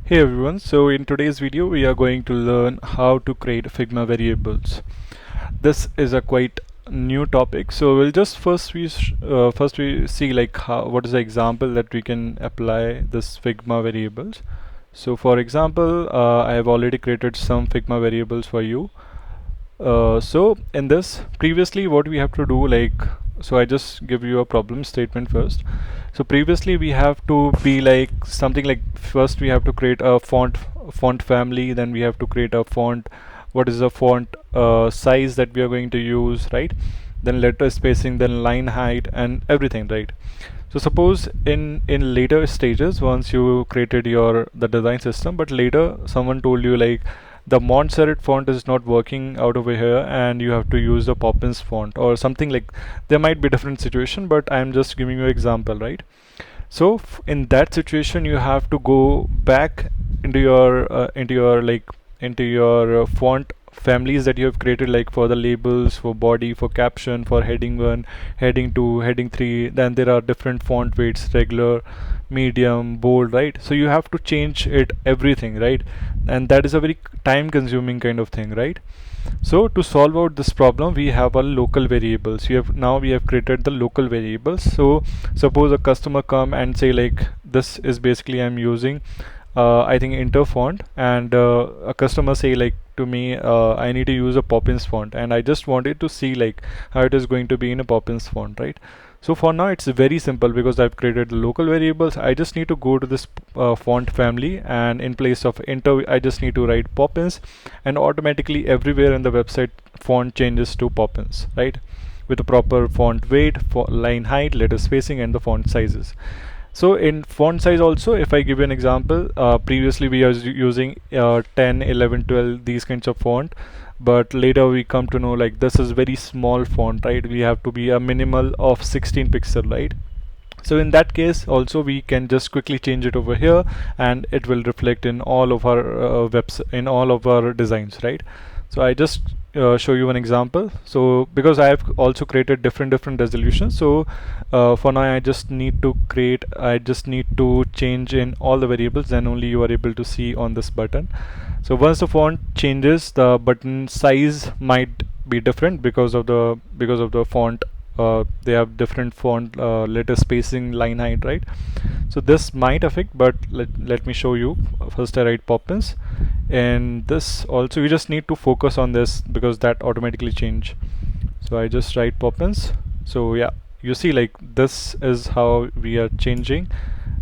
Hey everyone, so in today's video we are going to learn how to create Figma variables. This is a quite new topic, so we'll just first we see like what is the example that we can apply this Figma variables. So for example, I have already created some Figma variables for you. So in this previously what we have to do, so I just give you a problem statement first. So previously we have to be like something like, first we have to create a font family, then we have to create a font, what is the font size that we are going to use, right? Then letter spacing, then line height and everything, right? So suppose in later stages, once you created the design system, but later someone told you like the Montserrat font is not working out over here and you have to use the Poppins font or something, like there might be different situation, but I'm just giving you example, right? So in that situation you have to go back into your font families that you have created, like for the labels, for body, for caption, for heading 1, heading 2, heading 3. Then there are different font weights, regular, medium, bold, right? So you have to change it everything, right? And that is a very time consuming kind of thing, right? So to solve out this problem, we have a local variables. We have created the local variables. So suppose a customer come and say like, this is basically I'm using I think Inter font, and a customer say like to me, I need to use a Poppins font, and I just wanted to see like how it is going to be in a Poppins font, right? So for now it's very simple because I've created the local variables. I just need to go to this font family, and in place of Inter I just need to write Poppins, and automatically everywhere in the website font changes to Poppins, right? With the proper font weight, line height, letter spacing and the font sizes. So in font size also, if I give you an example, previously we are using 10, 11, 12, these kinds of font, but later we come to know like this is very small font, right? We have to be a minimal of 16 pixel, right? So in that case also we can just quickly change it over here, and it will reflect in all of our in all of our designs, right? So I just show you an example. So because I have also created different resolutions, so for now I just need to change in all the variables, then only you are able to see on this button. So once the font changes, the button size might be different because of the font. They have different font letter spacing, line height, right? So this might affect, but let me show you. First I write Poppins, and this also you just need to focus on this because that automatically change. So I just write Poppins. So yeah, you see like this is how we are changing.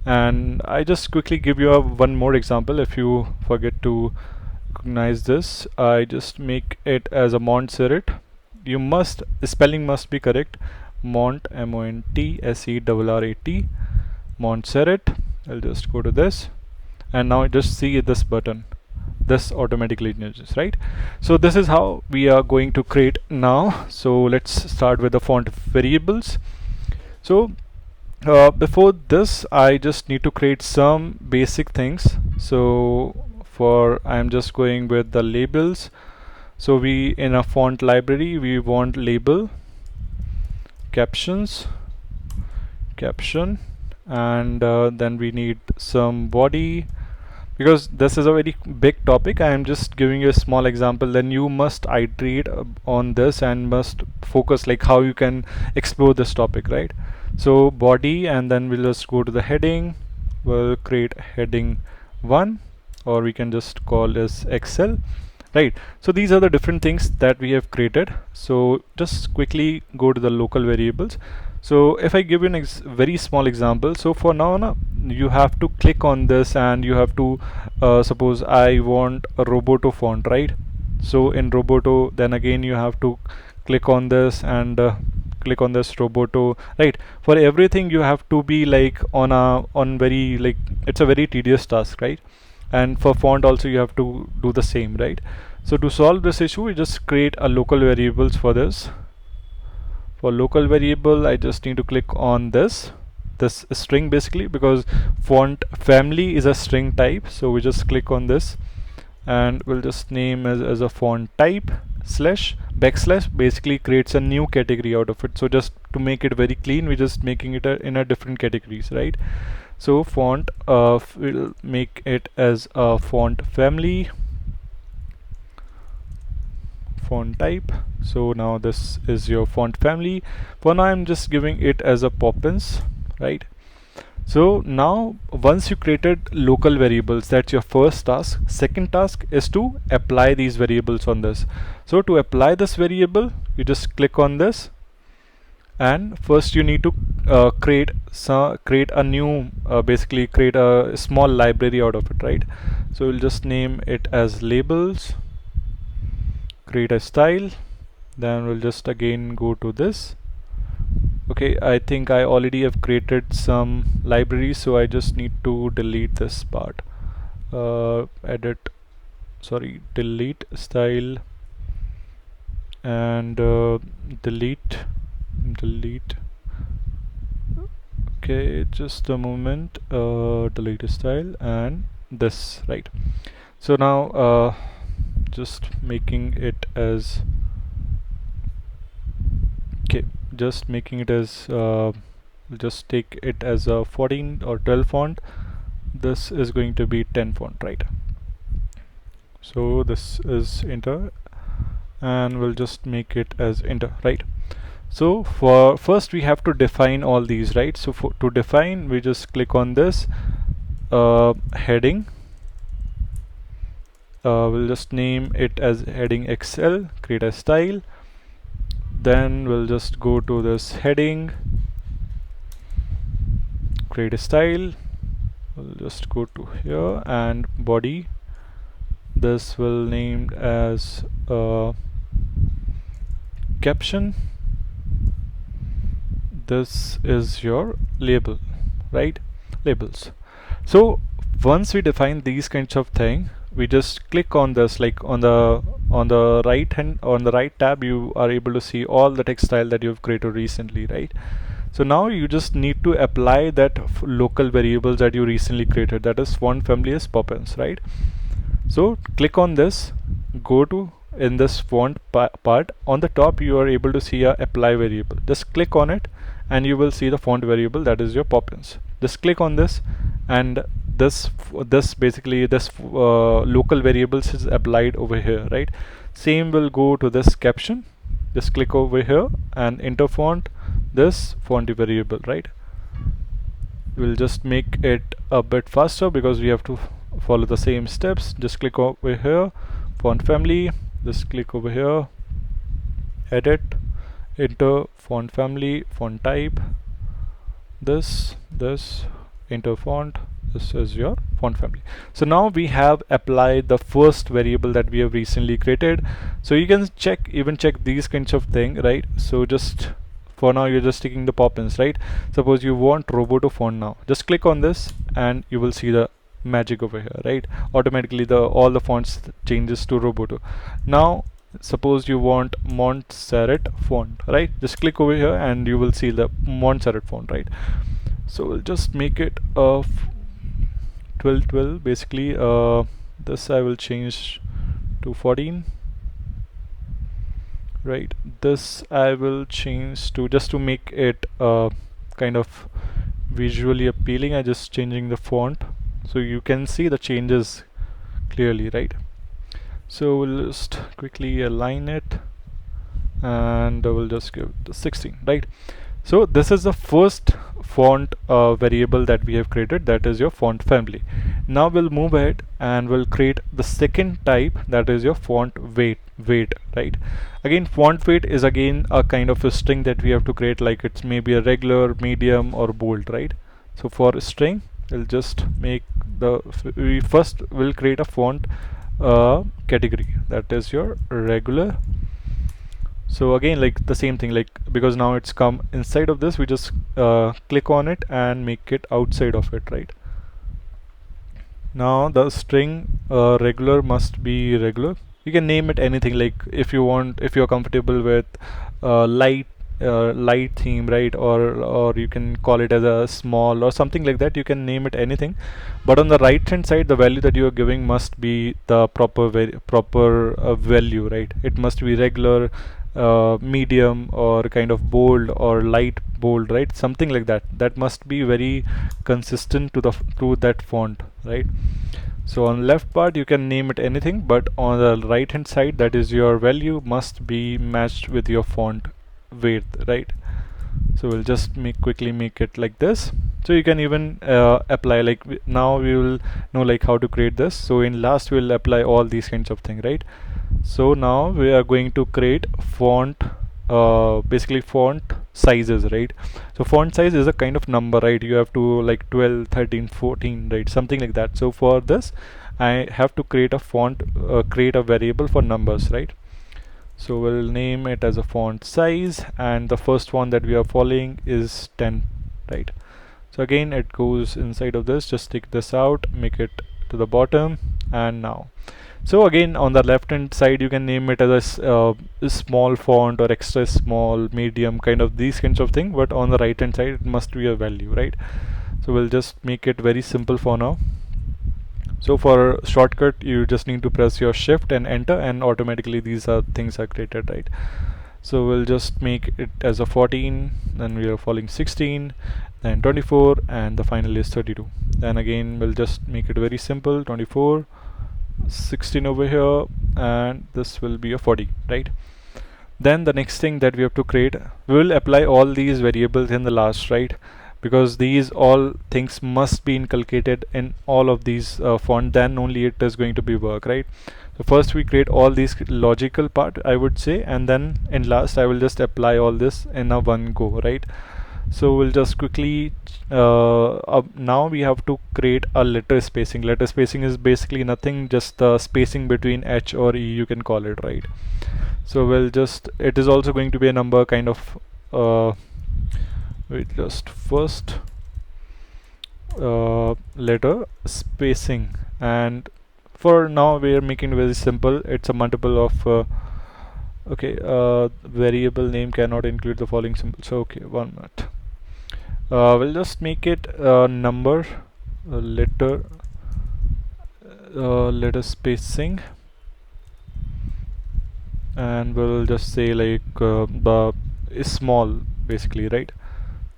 And I just quickly give you one more example. If you forget to recognize this, I just make it as a Montserrat. Spelling must be correct. Montserrat, Montserrat. I'll just go to this, and now just see this button, this automatically changes, right? So this is how we are going to create now. So let's start with the font variables. So before this I just need to create some basic things. So I'm just going with the labels. So we, in a font library, we want label, caption, and then we need some body. Because this is a very big topic, I am just giving you a small example, then you must iterate on this and must focus like how you can explore this topic, right? So body, and then we'll just go to the heading. We'll create heading 1, or we can just call this Excel, right? So these are the different things that we have created. So just quickly go to the local variables. So if I give you a very small example, so for now you have to click on this, and you have to suppose I want a Roboto font, right? So in Roboto, then again you have to click on this and click on this Roboto, right? For everything you have to be like on very, like it's a very tedious task, right? And for font also you have to do the same, right? So to solve this issue, we just create a local variables for this. For local variable, I just need to click on this string, basically because font family is a string type. So we just click on this, and we'll just name as a font type / basically creates a new category out of it. So just to make it very clean, we're just making it in a different categories, right? So font, we'll make it as a font family, font type. So now this is your font family. For now I'm just giving it as a Poppins, right? So now once you created local variables, that's your first task. Second task is to apply these variables on this. So to apply this variable, you just click on this, and first you need to create a new basically create a small library out of it, right? So we'll just name it as labels, create a style, then we'll just again go to this. Okay, I think I already have created some libraries, so I just need to delete this part. Delete style, and delete. Okay, just a moment. Delete style and this, right? So now just making it as just making it as just take it as a 14 or 12 font. This is going to be 10 font, right? So this is enter, and we'll just make it as enter, right? So for first we have to define all these, right? So to define, we just click on this heading. We'll just name it as heading XL, create a style. Then we'll just go to this heading, create a style. We'll just go to here, and body, this will named as caption. This is your label, right? Labels. So once we define these kinds of thing, we just click on this, like on the right tab, you are able to see all the text style that you've created recently, right? So now you just need to apply that local variables that you recently created, that is font family is Poppins, right? So click on this, go to in this font part, on the top you are able to see a apply variable. Just click on it and you will see the font variable, that is your Poppins. Just click on this, and this local variables is applied over here, right? Same will go to this caption. Just click over here and enter font, this font variable, right? We'll just make it a bit faster because we have to follow the same steps. Just click over here, font family, just click over here, edit, enter font family, font type, this, enter font, this is your font family. So now we have applied the first variable that we have recently created. So you can check these kinds of thing, right? So just for now you're just taking the Poppins, right? Suppose you want Roboto font now, just click on this and you will see the magic over here, right? Automatically all the fonts changes to Roboto. Now suppose you want Montserrat font, right? Just click over here and you will see the Montserrat font, right? So we'll just make it 12 basically. This I will change to 14, right? This I will change to, just to make it kind of visually appealing, I just changing the font so you can see the changes clearly, right? So we'll just quickly align it, and we'll just give it 16, right? So this is the first font variable that we have created, that is your font family. Now we'll move ahead and we'll create the second type, that is your font weight, right? Again, font weight is again a kind of a string that we have to create, like it's maybe a regular, medium or bold, right? So for a string, we'll just make we first will create a font category, that is your regular. So again, like the same thing, like because now it's come inside of this, we just click on it and make it outside of it, right? Now the string regular must be regular. You can name it anything, like if you want, if you're comfortable with light theme, right? Or you can call it as a small or something like that. You can name it anything, but on the right hand side, the value that you are giving must be the proper value, right? It must be regular, medium or kind of bold or light bold, right? Something like that. That must be very consistent to the to that font, right? So on left part you can name it anything, but on the right hand side, that is your value must be matched with your font width, right? So we'll just quickly make it like this. So you can even apply, like now we will know like how to create this. So in last we'll apply all these kinds of things, right? So now we are going to create font, basically font sizes, right? So font size is a kind of number, right? You have to like 12, 13, 14, right? Something like that. So for this I have to create a font, create a variable for numbers, right? So we'll name it as a font size, and the first one that we are following is 10, right? So again it goes inside of this. Just take this out, make it to the bottom, and now so again on the left hand side you can name it as a small font or extra small, medium, kind of these kinds of thing, but on the right hand side it must be a value, right? So we'll just make it very simple for now. So for shortcut you just need to press your shift and enter, and automatically these are things are created, right? So we'll just make it as a 14, then we are following 16, then 24, and the final is 32. Then again we'll just make it very simple, 24, 16 over here, and this will be a 40, right? Then the next thing that we have to create, we will apply all these variables in the last, right? Because these all things must be inculcated in all of these font, then only it is going to be work, right? So first we create all these logical part, I would say, and then in last I will just apply all this in a one go, right? So we'll just quickly now we have to create a letter spacing. Letter spacing is basically nothing, just the spacing between H or E, you can call it, right? So we'll just, it is also going to be a number kind of wait, just first letter spacing, and for now we are making it very simple. It's a multiple of okay, variable name cannot include the following symbol. So okay, 1 minute. We'll just make it number letter spacing, and we'll just say like the is small basically, right?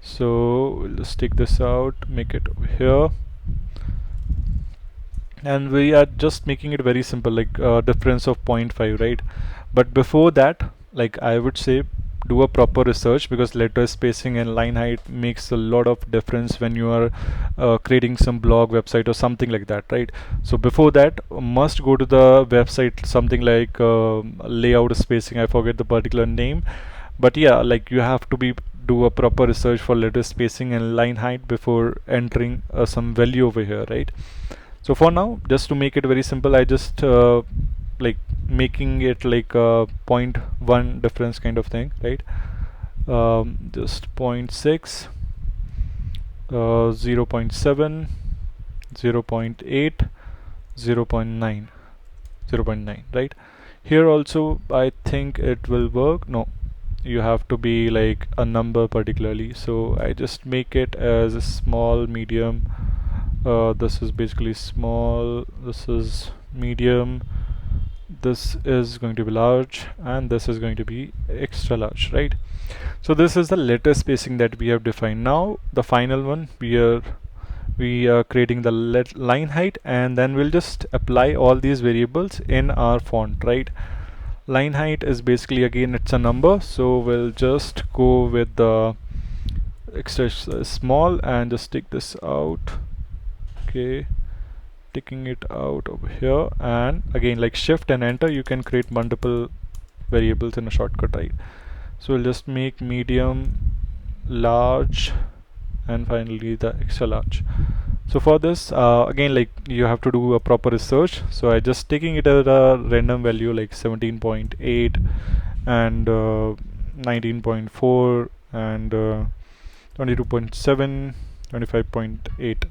So we'll just take this out, make it over here, and we are just making it very simple, like difference of 0.5, right? But before that, like I would say, do a proper research, because letter spacing and line height makes a lot of difference when you are creating some blog website or something like that, right? So before that, must go to the website, something like layout spacing, I forget the particular name, but yeah, like you have to do a proper research for letter spacing and line height before entering some value over here, right? So for now, just to make it very simple, I just like making it like a 0.1 difference kind of thing, right? Just 0.6, 0.7, 0.8, 0.9, 0.9, right? Here also I think it will work. No, you have to be like a number particularly, so I just make it as a small, medium, this is basically small, this is medium, this is going to be large, and this is going to be extra large, right? So this is the letter spacing that we have defined. Now the final one, we are creating the line height, and then we'll just apply all these variables in our font, right? Line height is basically, again, it's a number, so we'll just go with the extra small and just take this out. Okay, taking it out over here, and again, like shift and enter, you can create multiple variables in a shortcut, right? So we'll just make medium, large, and finally the extra large. So for this, again, like you have to do a proper research, so I just taking it at a random value like 17.8 and 19.4 and 22.7, 25.8.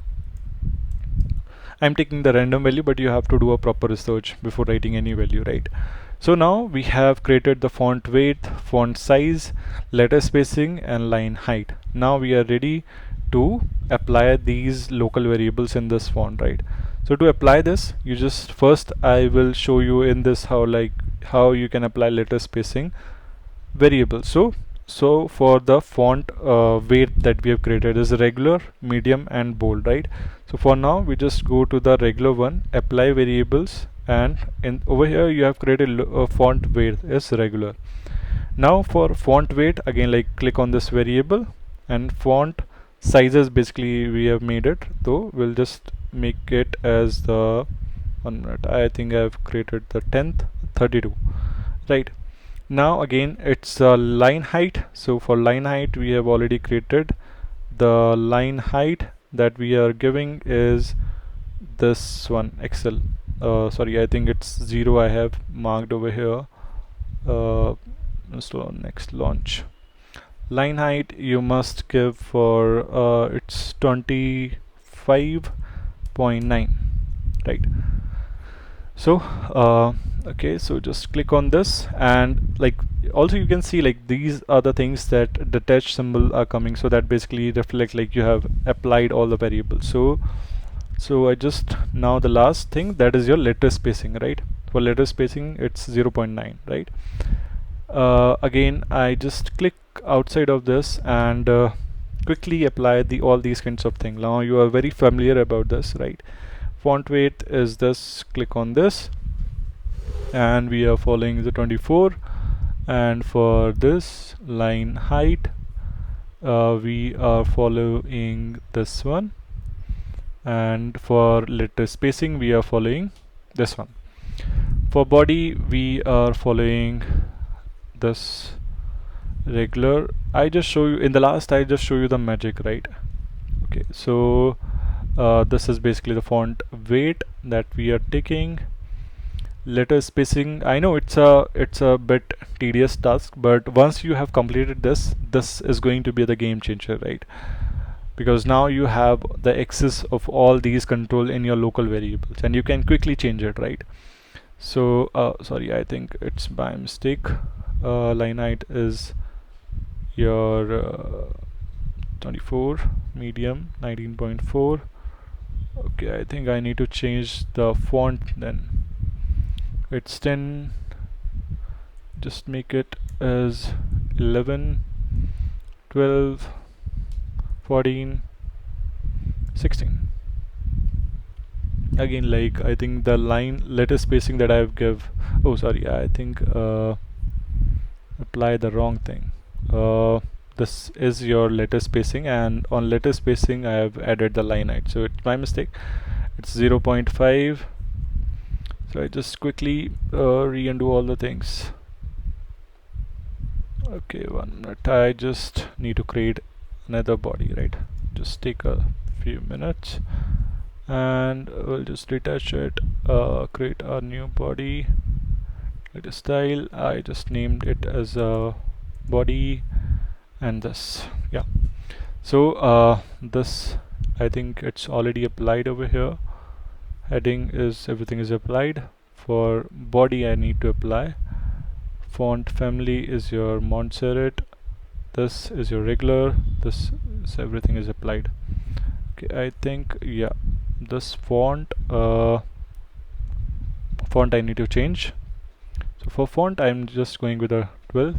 I'm taking the random value, but you have to do a proper research before writing any value, right? So now we have created the font width, font size, letter spacing, and line height. Now we are ready to apply these local variables in this font, right? So to apply this, you just first, I will show you in this how you can apply letter spacing. variable. So for the font weight that we have created is regular, medium and bold, right? So for now we just go to the regular one, apply variables, and in over here you have created font weight is regular. Now for font weight, again, like click on this variable, and font sizes, basically we have made it, so we'll just make it as the 1 minute. I think I've created the 10th 32, right? Now again it's line height. So for line height we have already created the line height that we are giving is this one, Excel. Sorry, I think it's 0 I have marked over here. Next launch. Line height you must give for it's 25.9, right? So okay, so just click on this, and like also you can see like these are the things that detached symbol are coming, so that basically reflect like you have applied all the variables. So I just, now the last thing, that is your letter spacing, right? For letter spacing it's 0.9, right? Again I just click outside of this and quickly apply all these kinds of things. Now you are very familiar about this, right? Font weight is this, click on this, and we are following the 24. And for this line height we are following this one, and for letter spacing we are following this one. For body we are following this regular. I just show you in the last, I just show you the magic, right? Okay, so this is basically the font weight that we are taking. Letter spacing, I know it's a bit tedious task, but once you have completed this is going to be the game changer, right? Because now you have the access of all these control in your local variables and you can quickly change it, right? So sorry, I think it's by mistake. Line height is your 24, medium 19.4. okay, I think I need to change the font then. It's 10, just make it as 11, 12, 14, 16. Again, like I think the line letter spacing that I've give, oh sorry, I think apply the wrong thing. This is your letter spacing, and on letter spacing I have added the line height, so it's my mistake. It's 0.5. so I just quickly re-undo all the things. Okay, 1 minute, I just need to create another body, right? Just take a few minutes and we'll just detach it, create a new body, let a style. I just named it as a body, and this, yeah. So this, I think it's already applied over here. Heading is, everything is applied. For body I need to apply. Font family is your Montserrat, this is your regular, this is, everything is applied. Okay, I think, yeah, this font I need to change. So for font I'm just going with a 12.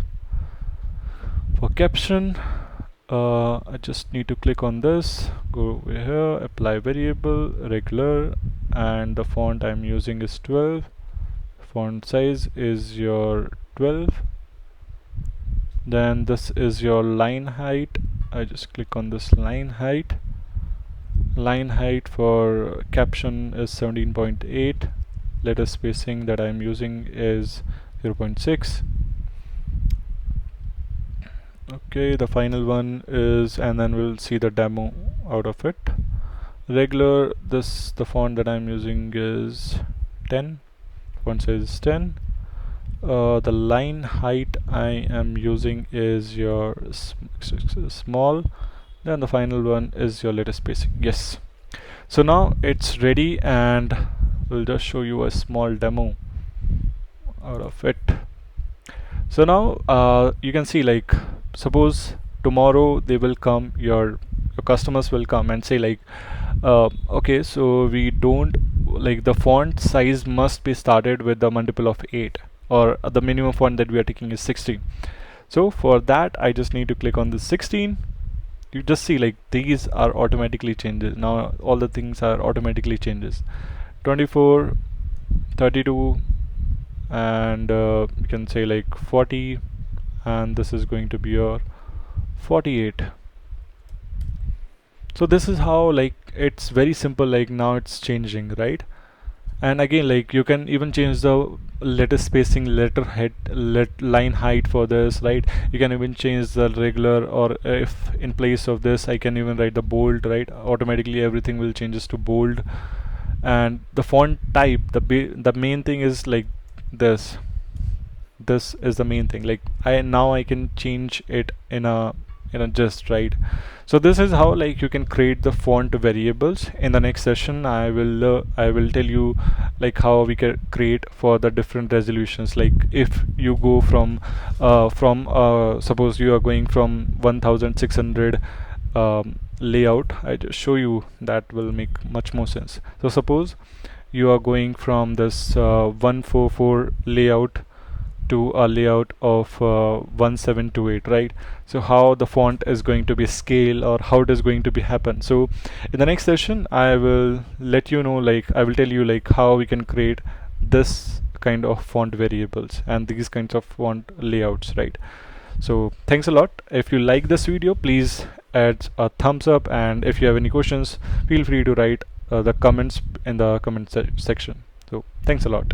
For caption I just need to click on this, go over here, apply variable, regular, and the font I'm using is 12. Font size is your 12. Then this is your line height. I just click on this line height. Line height for caption is 17.8. Letter spacing that I'm using is 0.6. okay, the final one is, and then we'll see the demo out of it. Regular, this, the font that I'm using is 10. Font size is 10. The line height I am using is your small. Then the final one is your letter spacing. Yes, so now it's ready, and we'll just show you a small demo out of it. So now you can see, like, suppose tomorrow they will come, your customers will come and say like, okay, so we don't like, the font size must be started with the multiple of 8, or the minimum font that we are taking is 60. So for that, I just need to click on the 16. You just see like these are automatically changes. Now all the things are automatically changes. 24, 32, and you can say like 40, and this is going to be your 48. So this is how, like, it's very simple. Like now it's changing, right? And again, like, you can even change the letter spacing, letter head, line height for this, right? You can even change the regular, or if in place of this I can even write the bold, right? Automatically everything will changes to bold. And the font type, the main thing is like this. This is the main thing. Like I can change it in a just, right? So this is how, like, you can create the font variables. In the next session I will tell you like how we can create for the different resolutions. Like if you go from suppose you are going from 1600 layout, I just show you, that will make much more sense. So suppose you are going from this 144 layout to a layout of 1728, right? So how the font is going to be scale, or how it is going to be happen. So in the next session I will let you know, like I will tell you like how we can create this kind of font variables and these kinds of font layouts, right? So thanks a lot. If you like this video, please add a thumbs up, and if you have any questions, feel free to write the comments in the comment section. So thanks a lot.